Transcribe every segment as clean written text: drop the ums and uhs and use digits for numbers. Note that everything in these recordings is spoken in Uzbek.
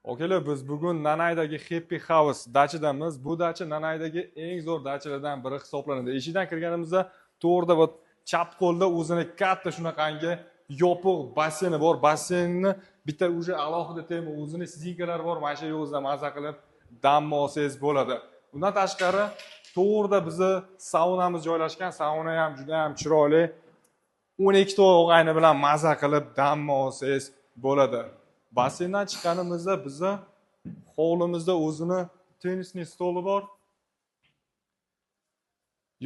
Okalar, biz bugun Nanaydagi Happy House dachadamiz. Bu dacha Nanaydagi eng zo'r dachalardan biri hisoblanadi. Eshikdan kirganimizda to'g'rida va chap qo'lda o'zini katta shunaqangi yopiq basseni bor. Bassenni bitta уже alohida tema o'zini sizinkalari bor. Mana shu yo'lda maza qilib dam olsangiz bo'ladi. Bundan tashqari to'g'rida bizni saunamiz joylashgan. Sauna ham juda ham chiroyli. 12 ta og'ayni bilan maza qilib dam olsangiz bo'ladi. Bassendan chiqqanimizda bizni hovlimizda o'zini tennisni stoli bor.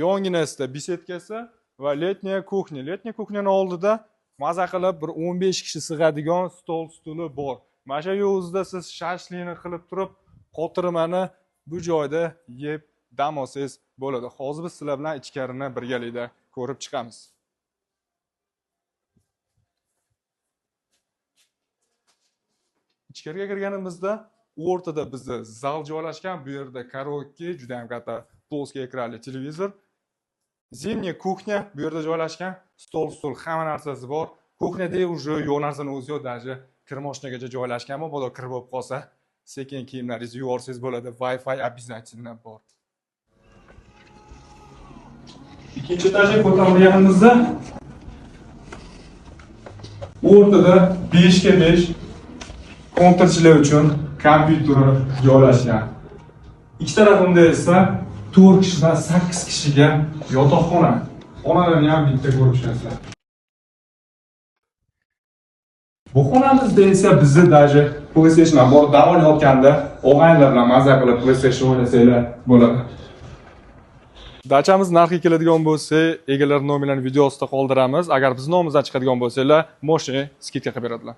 Yonginasida bisetkasi va letniya kuxnya. Letniya kuxnyani oldida maza qilib bir 15 kishi sig'adigan stuli bor. Mana shu yo'lda siz shashlikni qilib turib, qotirmani bu joyda yeb dam olsangiz bo'ladi. Hozir biz sizlar bilan ichkarini birgalikda ko'rib chiqamiz. Ichkariga kirganimizda o'rtada bizda zal joylashgan. Bu yerda karaoke, juda ham katta ploskiy ekranli televizor. Zimniy kuxnya bu yerda joylashgan. Stul hamma narsasi bor. Kuxnyada уже yo'q narsani o'zi yo'q, даже kirmoshnigacha joylashgan. Mabodo kirib bo'lib qolsa, sekin kiyimlaringizni yuvorsangiz bo'ladi. Wi-Fi обязательно bor. Ikkinchi etajga ko'tarilganimizda o'rtada 5 ga 5 kontrchilar uchun kompyuter joylashgan. Ikki tarafimda esa 4 kishidan 8 kishiga yotoqxona. Xonalarni ham bitta ko'rib chiqasizlar. Bu xonamizda esa bizni даже PlayStation bor, dam olayotganda og'aynilar bilan maza qilib PlayStation o'ynasanglar bo'ladi. Dachamiz narxi keladigan bo'lsa, egalar nomerlarini video ostida qoldiramiz. Agar biz nomimizdan chiqadigan bo'lsanglar, moshina skidka qilib beradilar.